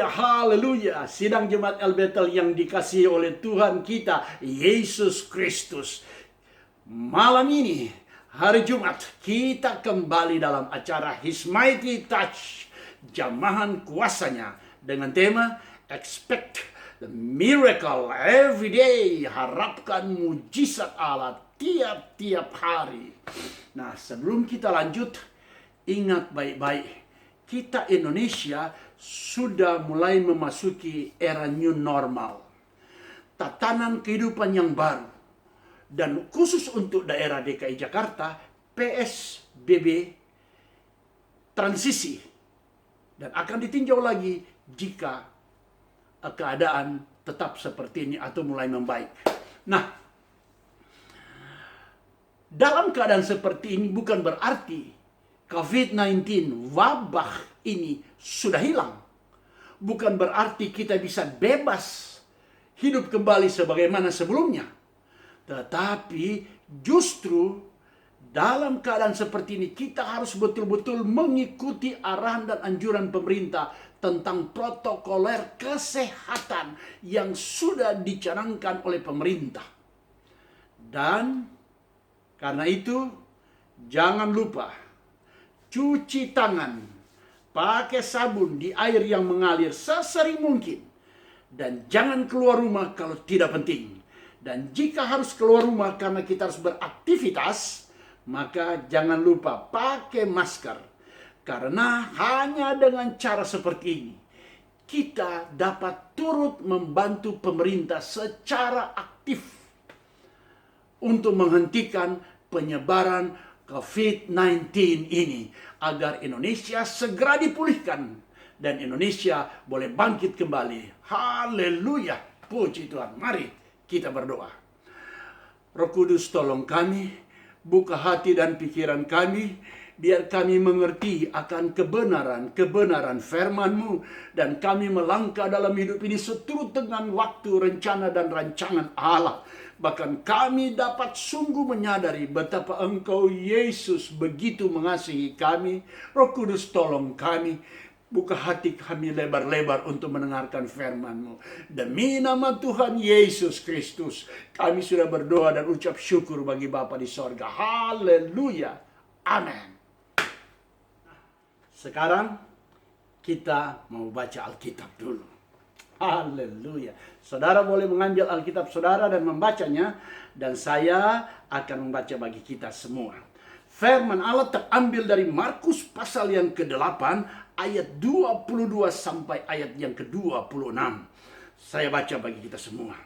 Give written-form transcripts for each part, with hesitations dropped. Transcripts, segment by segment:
Haleluya, haleluya. Sidang Jemaat El Bethel yang dikasihi oleh Tuhan kita, Yesus Kristus. Malam ini, hari Jumat, kita kembali dalam acara His Mighty Touch, jamahan kuasanya, dengan tema Expect the Miracle Every Day. Harapkan mujizat Allah tiap-tiap hari. Nah, sebelum kita lanjut, ingat baik-baik, kita Indonesia sudah mulai memasuki era new normal. Tatanan kehidupan yang baru. Dan khusus untuk daerah DKI Jakarta, PSBB transisi. Dan akan ditinjau lagi jika keadaan tetap seperti ini atau mulai membaik. Nah, dalam keadaan seperti ini bukan berarti COVID-19, wabah ini sudah hilang. Bukan berarti kita bisa bebas hidup kembali sebagaimana sebelumnya. Tetapi justru dalam keadaan seperti ini kita harus betul-betul mengikuti arahan dan anjuran pemerintah tentang protokoler kesehatan yang sudah dicanangkan oleh pemerintah. Dan karena itu jangan lupa cuci tangan, pakai sabun di air yang mengalir sesering mungkin. Dan jangan keluar rumah kalau tidak penting. Dan jika harus keluar rumah karena kita harus beraktivitas, maka jangan lupa pakai masker. Karena hanya dengan cara seperti ini, kita dapat turut membantu pemerintah secara aktif untuk menghentikan penyebaran COVID-19 ini, agar Indonesia segera dipulihkan dan Indonesia boleh bangkit kembali. Haleluya, puji Tuhan. Mari kita berdoa. Roh Kudus, tolong kami, buka hati dan pikiran kami, biar kami mengerti akan kebenaran firman-Mu, dan kami melangkah dalam hidup ini seturut dengan waktu, rencana, dan rancangan Allah. Bahkan kami dapat sungguh menyadari betapa Engkau, Yesus, begitu mengasihi kami. Roh Kudus, tolong kami, buka hati kami lebar-lebar untuk mendengarkan firman-Mu. Demi nama Tuhan Yesus Kristus, kami sudah berdoa dan ucap syukur bagi Bapa di sorga. Haleluya. Amin. Sekarang kita mau baca Alkitab dulu. Haleluya. Saudara boleh mengambil Alkitab saudara dan membacanya, dan saya akan membaca bagi kita semua. Firman Allah terambil dari Markus pasal yang ke-8 ayat 22 sampai ayat yang ke-26. Saya baca bagi kita semua.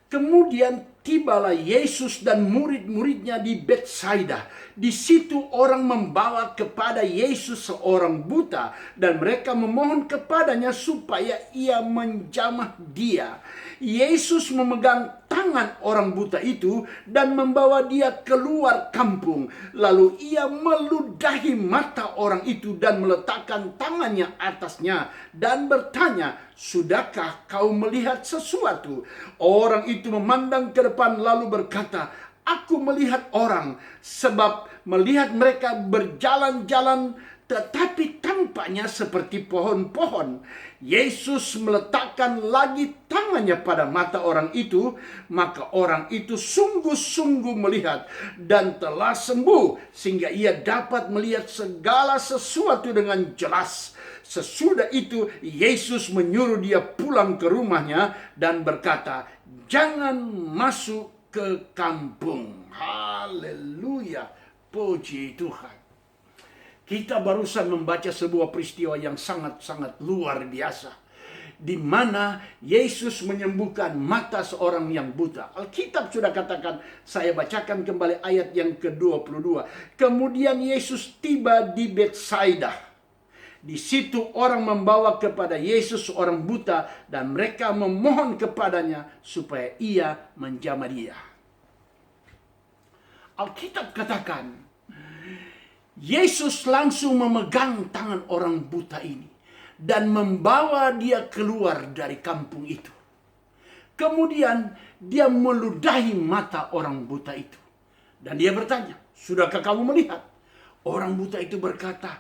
Kemudian tibalah Yesus dan murid-muridnya di Betsaida. Di situ orang membawa kepada Yesus seorang buta, dan mereka memohon kepadanya supaya ia menjamah dia. Yesus memegang tangan orang buta itu dan membawa dia keluar kampung. Lalu ia meludahi mata orang itu dan meletakkan tangannya atasnya dan bertanya, "Sudahkah kau melihat sesuatu?" Orang itu memandang ke depan lalu berkata, "Aku melihat orang, sebab melihat mereka berjalan-jalan tetapi tampaknya seperti pohon-pohon." Yesus meletakkan lagi tangannya pada mata orang itu, maka orang itu sungguh-sungguh melihat dan telah sembuh, sehingga ia dapat melihat segala sesuatu dengan jelas. Sesudah itu Yesus menyuruh dia pulang ke rumahnya dan berkata, "Jangan masuk ke kampung." Haleluya, puji Tuhan. Kita barusan membaca sebuah peristiwa yang sangat-sangat luar biasa, di mana Yesus menyembuhkan mata seorang yang buta. Alkitab sudah katakan, saya bacakan kembali ayat yang ke-22. Kemudian Yesus tiba di Betsaida. Di situ orang membawa kepada Yesus seorang buta, dan mereka memohon kepadanya supaya ia menjamah dia. Alkitab katakan, Yesus langsung memegang tangan orang buta ini dan membawa dia keluar dari kampung itu. Kemudian dia meludahi mata orang buta itu. Dan dia bertanya, "Sudahkah kamu melihat?" Orang buta itu berkata,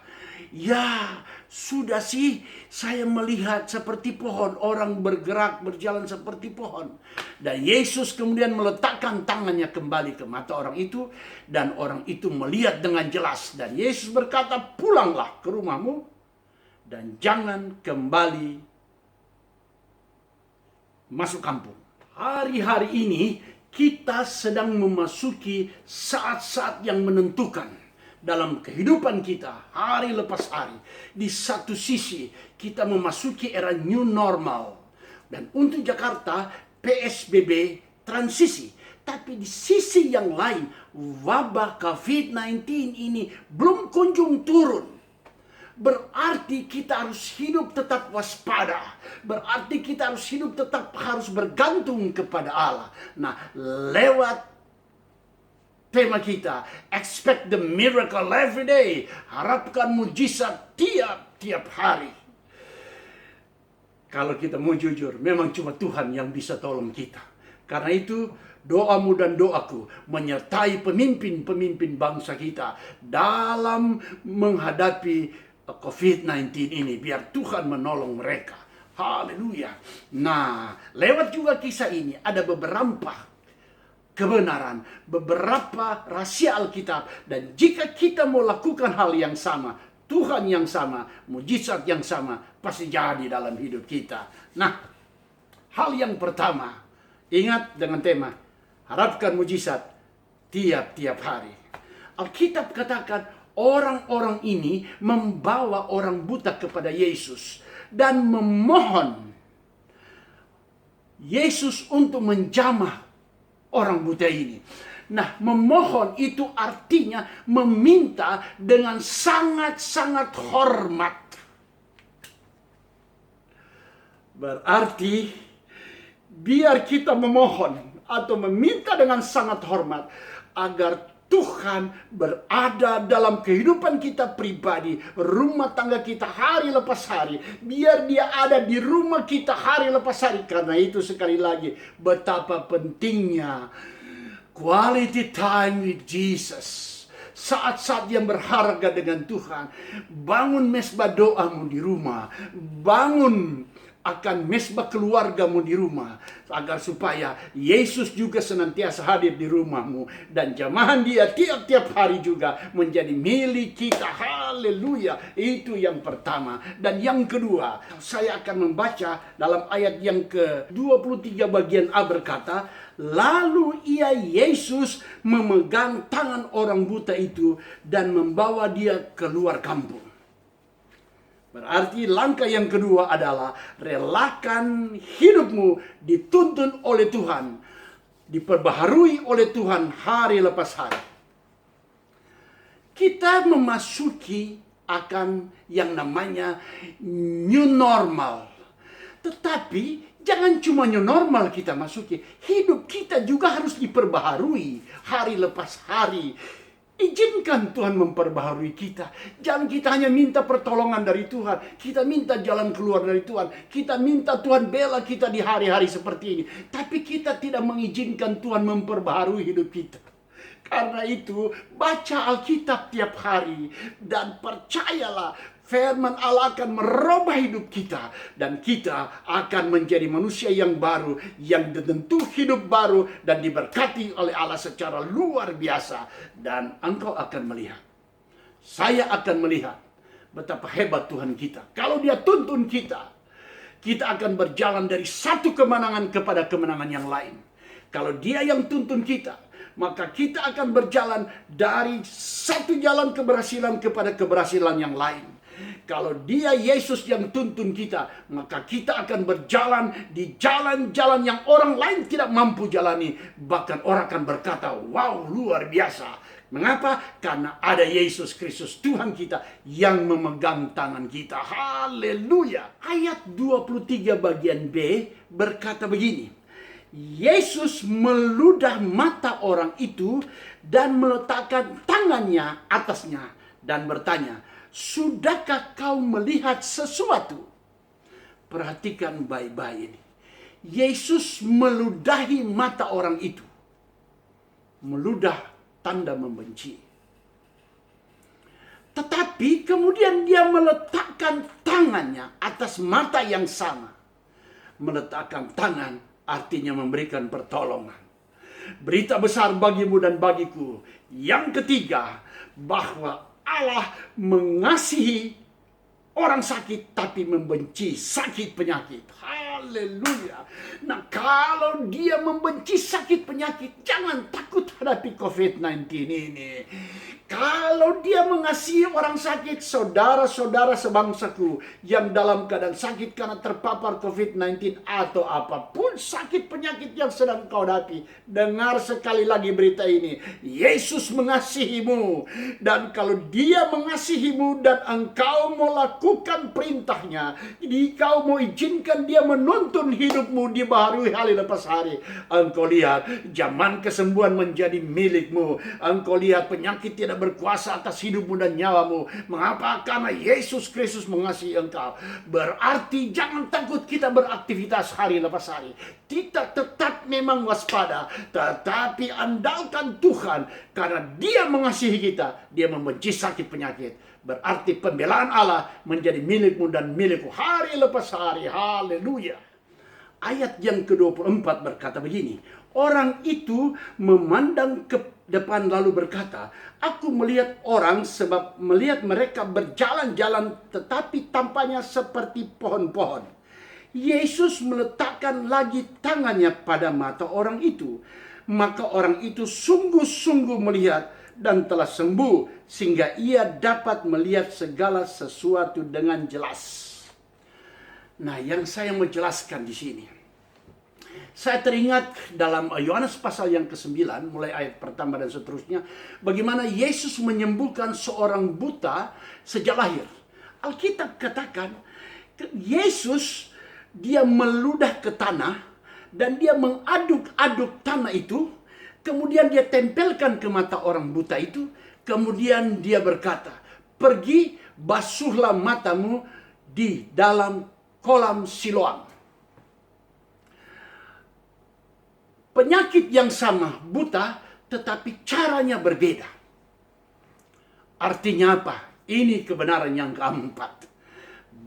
"Ya, sudah sih saya melihat seperti pohon, orang bergerak berjalan seperti pohon." Dan Yesus kemudian meletakkan tangannya kembali ke mata orang itu, dan orang itu melihat dengan jelas. Dan Yesus berkata, "Pulanglah ke rumahmu dan jangan kembali masuk kampung." Hari-hari ini kita sedang memasuki saat-saat yang menentukan dalam kehidupan kita, hari lepas hari. Di satu sisi kita memasuki era new normal, dan untuk Jakarta PSBB transisi. Tapi di sisi yang lain, wabah COVID-19 ini belum kunjung turun. Berarti kita harus hidup tetap waspada. Berarti kita harus bergantung kepada Allah. Nah, lewat tema kita, expect the miracle every day. Harapkan mujizat tiap-tiap hari. Kalau kita mau jujur, memang cuma Tuhan yang bisa tolong kita. Karena itu, doamu dan doaku menyertai pemimpin-pemimpin bangsa kita dalam menghadapi COVID-19 ini. Biar Tuhan menolong mereka. Haleluya. Nah, lewat juga kisah ini ada beberapa kebenaran, beberapa rahasia Alkitab. Dan jika kita mau lakukan hal yang sama, Tuhan yang sama, mujizat yang sama, pasti jadi dalam hidup kita. Nah, hal yang pertama, ingat dengan tema, harapkan mujizat tiap-tiap hari. Alkitab katakan, orang-orang ini membawa orang buta kepada Yesus dan memohon Yesus untuk menjamah orang buta ini. Nah, memohon itu artinya meminta dengan sangat-sangat hormat. Berarti biar kita memohon atau meminta dengan sangat hormat agar Tuhan berada dalam kehidupan kita pribadi, rumah tangga kita hari lepas hari. Biar dia ada di rumah kita hari lepas hari. Karena itu sekali lagi, betapa pentingnya quality time with Jesus. Saat-saat yang berharga dengan Tuhan. Bangun mesbah doamu di rumah. Bangun akan mesbah keluargamu di rumah, agar supaya Yesus juga senantiasa hadir di rumahmu, dan jamahan dia tiap-tiap hari juga menjadi milik kita. Haleluya. Itu yang pertama. Dan yang kedua, saya akan membaca dalam ayat yang ke-23 bagian A berkata, lalu ia Yesus memegang tangan orang buta itu dan membawa dia keluar kampung. Berarti langkah yang kedua adalah relakan hidupmu dituntun oleh Tuhan, diperbaharui oleh Tuhan hari lepas hari. Kita memasuki akan yang namanya new normal. Tetapi jangan cuma new normal kita masuki, hidup kita juga harus diperbaharui hari lepas hari. Izinkan Tuhan memperbaharui kita. Jangan kita hanya minta pertolongan dari Tuhan. Kita minta jalan keluar dari Tuhan. Kita minta Tuhan bela kita di hari-hari seperti ini. Tapi kita tidak mengizinkan Tuhan memperbaharui hidup kita. Karena itu, baca Alkitab tiap hari. Dan percayalah, firman Allah akan merubah hidup kita. Dan kita akan menjadi manusia yang baru, yang tentu hidup baru, dan diberkati oleh Allah secara luar biasa. Dan engkau akan melihat, saya akan melihat betapa hebat Tuhan kita. Kalau dia tuntun kita, kita akan berjalan dari satu kemenangan kepada kemenangan yang lain. Kalau dia yang tuntun kita, maka kita akan berjalan dari satu jalan keberhasilan kepada keberhasilan yang lain. Kalau dia Yesus yang tuntun kita, maka kita akan berjalan di jalan-jalan yang orang lain tidak mampu jalani. Bahkan orang akan berkata, wow, luar biasa. Mengapa? Karena ada Yesus Kristus Tuhan kita yang memegang tangan kita. Haleluya. Ayat 23 bagian B berkata begini. Yesus meludah mata orang itu dan meletakkan tangannya atasnya dan bertanya, sudahkah kau melihat sesuatu? Perhatikan baik-baik ini. Yesus meludahi mata orang itu. Meludah tanda membenci. Tetapi kemudian dia meletakkan tangannya atas mata yang sama. Meletakkan tangan artinya memberikan pertolongan. Berita besar bagimu dan bagiku. Yang ketiga, bahwa Allah mengasihi orang sakit tapi membenci sakit penyakit. Haleluya. Nah, kalau dia membenci sakit penyakit, jangan takut hadapi COVID-19 ini. Kalau dia mengasihi orang sakit, saudara-saudara sebangsaku yang dalam keadaan sakit karena terpapar COVID-19 atau apapun sakit penyakit yang sedang kau hadapi, dengar sekali lagi berita ini. Yesus mengasihimu, dan kalau dia mengasihimu dan engkau mau lakukan perintahnya, kau mau izinkan dia menuntun hidupmu dibaharui hari lepas hari, engkau lihat zaman kesembuhan menjadi milikmu. Engkau lihat penyakit tidak berkuasa atas hidupmu dan nyawamu. Mengapa? Karena Yesus Kristus mengasihi engkau. Berarti jangan takut kita beraktivitas hari lepas hari. Kita tetap memang waspada, tetapi andalkan Tuhan, karena dia mengasihi kita. Dia membenci sakit penyakit. Berarti pembelaan Allah menjadi milikmu dan milikku hari lepas hari. Haleluya. Ayat yang ke-24 berkata begini. Orang itu memandang ke depan lalu berkata, aku melihat orang sebab melihat mereka berjalan-jalan tetapi tampaknya seperti pohon-pohon. Yesus meletakkan lagi tangannya pada mata orang itu. Maka orang itu sungguh-sungguh melihat dan telah sembuh, sehingga ia dapat melihat segala sesuatu dengan jelas. Nah, yang saya mau jelaskan di sini, saya teringat dalam Yohanes pasal yang ke-9, mulai ayat pertama dan seterusnya, bagaimana Yesus menyembuhkan seorang buta sejak lahir. Alkitab katakan, Yesus dia meludah ke tanah, dan dia mengaduk-aduk tanah itu, kemudian dia tempelkan ke mata orang buta itu, kemudian dia berkata, pergi basuhlah matamu di dalam kolam Siloam. Penyakit yang sama, buta, tetapi caranya berbeda. Artinya apa? Ini kebenaran yang keempat.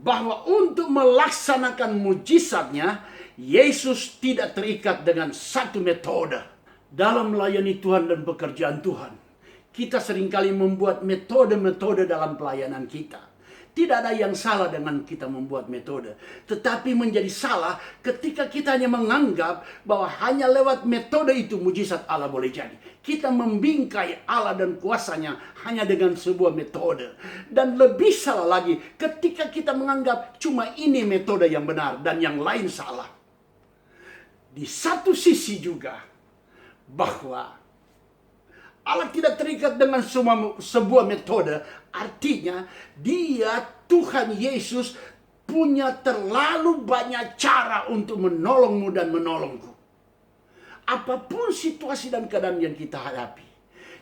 Bahwa untuk melaksanakan mujizatnya, Yesus tidak terikat dengan satu metode. Dalam melayani Tuhan dan pekerjaan Tuhan, kita seringkali membuat metode-metode dalam pelayanan kita. Tidak ada yang salah dengan kita membuat metode. Tetapi menjadi salah ketika kita hanya menganggap bahwa hanya lewat metode itu mujizat Allah boleh jadi. Kita membingkai Allah dan kuasanya hanya dengan sebuah metode. Dan lebih salah lagi ketika kita menganggap cuma ini metode yang benar dan yang lain salah. Di satu sisi juga bahwa Allah tidak terikat dengan sebuah metode. Artinya dia, Tuhan Yesus, punya terlalu banyak cara untuk menolongmu dan menolongku. Apapun situasi dan keadaan yang kita hadapi,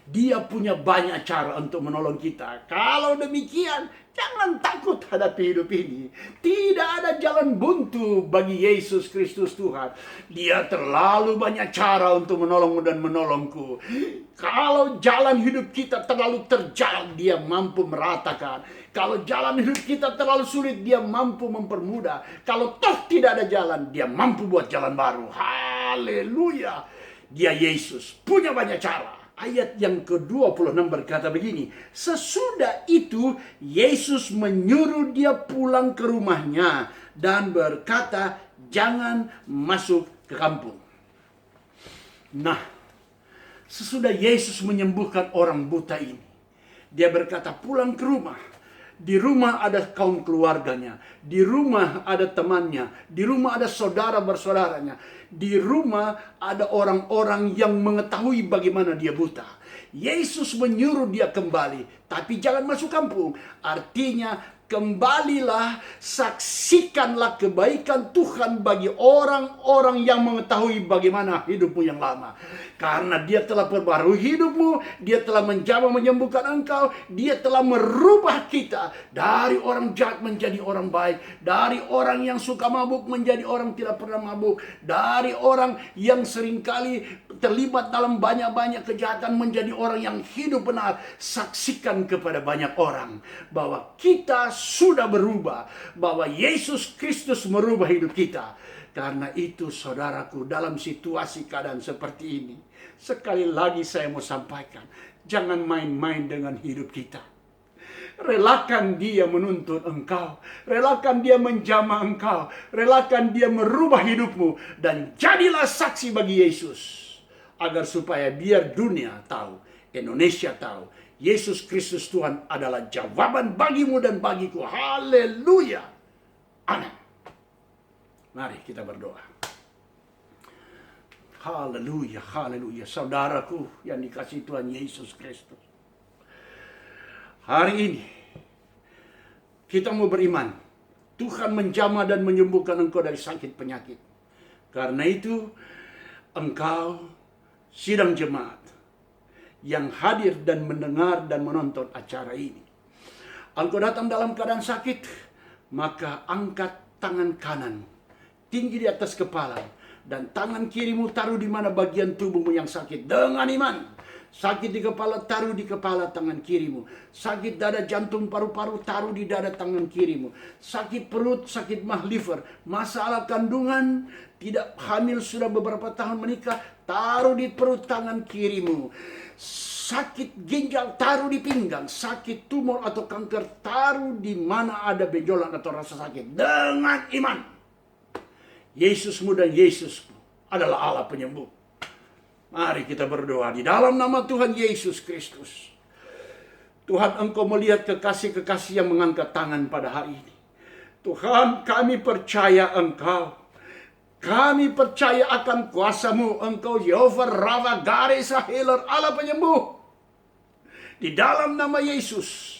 dia punya banyak cara untuk menolong kita. Kalau demikian, jangan takut hadapi hidup ini. Tidak ada jalan buntu bagi Yesus Kristus Tuhan. Dia terlalu banyak cara untuk menolongmu dan menolongku. Kalau jalan hidup kita terlalu terjal, dia mampu meratakan. Kalau jalan hidup kita terlalu sulit, dia mampu mempermudah. Kalau toh tidak ada jalan, dia mampu buat jalan baru. Haleluya. Dia Yesus punya banyak cara. Ayat yang ke-26 berkata begini. Sesudah itu Yesus menyuruh dia pulang ke rumahnya dan berkata, jangan masuk ke kampung. Nah, sesudah Yesus menyembuhkan orang buta ini, dia berkata pulang ke rumah. Di rumah ada kaum keluarganya, di rumah ada temannya, di rumah ada saudara bersaudaranya, di rumah ada orang-orang yang mengetahui bagaimana dia buta. Yesus menyuruh dia kembali, tapi jangan masuk kampung. Artinya kembalilah, saksikanlah kebaikan Tuhan bagi orang-orang yang mengetahui bagaimana hidupmu yang lama. Karena Dia telah perbarui hidupmu, Dia telah menjamah menyembuhkan engkau, Dia telah merubah kita dari orang jahat menjadi orang baik, dari orang yang suka mabuk menjadi orang tidak pernah mabuk, dari orang yang seringkali terlibat dalam banyak-banyak kejahatan menjadi orang yang hidup benar. Saksikan kepada banyak orang bahwa kita sudah berubah, bahwa Yesus Kristus merubah hidup kita. Karena itu saudaraku, dalam situasi keadaan seperti ini, sekali lagi saya mau sampaikan, jangan main-main dengan hidup kita. Relakan Dia menuntut engkau, relakan Dia menjamah engkau, relakan Dia merubah hidupmu, dan jadilah saksi bagi Yesus. Agar supaya biar dunia tahu, Indonesia tahu, Yesus Kristus Tuhan adalah jawaban bagimu dan bagiku. Haleluya. Amin. Mari kita berdoa. Haleluya, haleluya. Saudaraku yang dikasihi Tuhan Yesus Kristus, hari ini kita mau beriman. Tuhan menjamah dan menyembuhkan engkau dari sakit penyakit. Karena itu engkau sidang jemaat yang hadir dan mendengar dan menonton acara ini, engkau datang dalam keadaan sakit, maka angkat tangan kanan tinggi di atas kepala, dan tangan kirimu taruh di mana bagian tubuhmu yang sakit dengan iman. Sakit di kepala, taruh di kepala tangan kirimu. Sakit dada, jantung, paru-paru, taruh di dada tangan kirimu. Sakit perut, sakit mah liver, masalah kandungan, tidak hamil sudah beberapa tahun menikah, taruh di perut tangan kirimu. Sakit ginjal, taruh di pinggang. Sakit tumor atau kanker, taruh di mana ada benjolan atau rasa sakit. Dengan iman, Yesusmu dan Yesusmu adalah Allah penyembuh. Mari kita berdoa di dalam nama Tuhan Yesus Kristus. Tuhan, Engkau melihat kekasih-kekasih yang mengangkat tangan pada hari ini. Tuhan, kami percaya Engkau. Kami percaya akan kuasa-Mu. Engkau Yehova Rafa Garesa Healer, Allah penyembuh. Di dalam nama Yesus,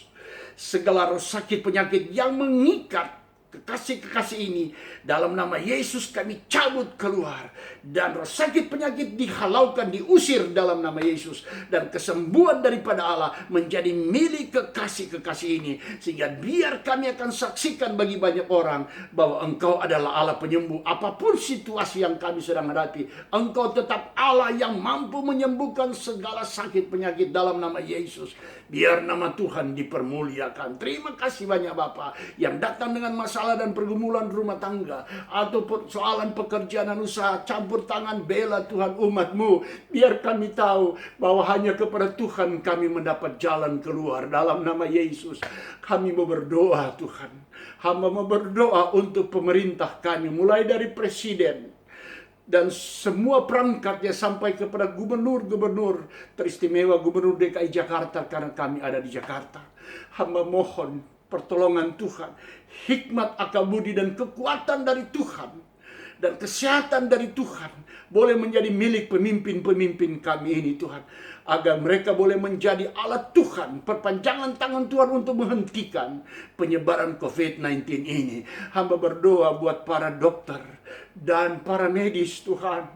segala roh sakit penyakit yang mengikat kekasih-kekasih ini, dalam nama Yesus kami cabut keluar. Dan roh sakit penyakit dihalaukan, diusir dalam nama Yesus. Dan kesembuhan daripada Allah menjadi milik kekasih-kekasih ini. Sehingga biar kami akan saksikan bagi banyak orang bahwa Engkau adalah Allah penyembuh. Apapun situasi yang kami sedang hadapi, Engkau tetap Allah yang mampu menyembuhkan segala sakit penyakit dalam nama Yesus. Biar nama Tuhan dipermuliakan. Terima kasih banyak Bapa yang datang dengan masalah dan pergumulan rumah tangga atau persoalan pekerjaan dan usaha, campur tangan bela Tuhan umat-Mu. Biar kami tahu bahwa hanya kepada Tuhan kami mendapat jalan keluar. Dalam nama Yesus kami mau berdoa Tuhan. Hamba mau berdoa untuk pemerintah kami, mulai dari presiden dan semua perangkatnya sampai kepada gubernur-gubernur teristimewa, gubernur DKI Jakarta, karena kami ada di Jakarta. Hamba mohon pertolongan Tuhan, hikmat, akal budi dan kekuatan dari Tuhan, dan kesehatan dari Tuhan boleh menjadi milik pemimpin-pemimpin kami ini Tuhan. Agar mereka boleh menjadi alat Tuhan, perpanjangan tangan Tuhan untuk menghentikan penyebaran COVID-19 ini. Hamba berdoa buat para dokter dan para medis Tuhan.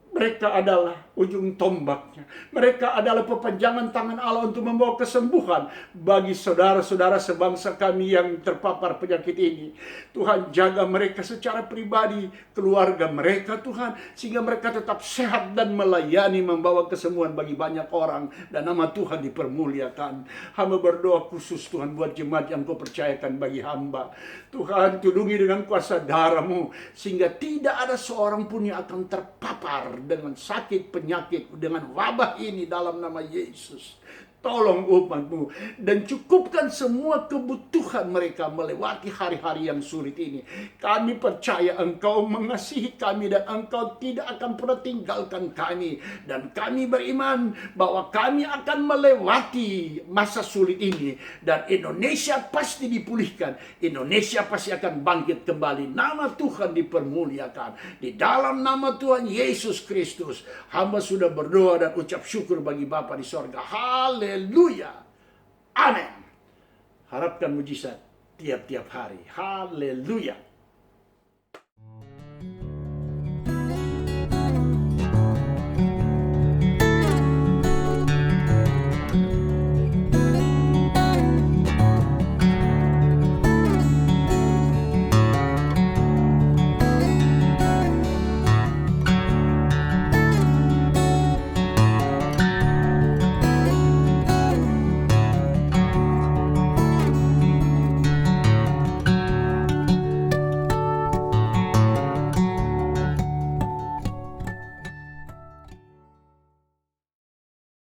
Mereka adalah ujung tombaknya. Mereka adalah perpanjangan tangan Allah untuk membawa kesembuhan bagi saudara-saudara sebangsa kami yang terpapar penyakit ini. Tuhan, jaga mereka secara pribadi, keluarga mereka Tuhan, sehingga mereka tetap sehat dan melayani, membawa kesembuhan bagi banyak orang, dan nama Tuhan dipermuliakan. Hamba berdoa khusus Tuhan buat jemaat yang Kau percayakan bagi hamba. Tuhan, tudungi dengan kuasa darah-Mu, sehingga tidak ada seorang pun yang akan terpapar dengan sakit penyakit, dengan wabah ini dalam nama Yesus. Tolong umat-Mu dan cukupkan semua kebutuhan mereka melewati hari-hari yang sulit ini. Kami percaya Engkau mengasihi kami dan Engkau tidak akan pernah tinggalkan kami. Dan kami beriman bahwa kami akan melewati masa sulit ini. Dan Indonesia pasti dipulihkan. Indonesia pasti akan bangkit kembali. Nama Tuhan dipermuliakan. Di dalam nama Tuhan Yesus Kristus, hamba sudah berdoa dan ucap syukur bagi Bapa di sorga. Haleluya. Amin. Harapkan mujizat tiap-tiap hari. Haleluya.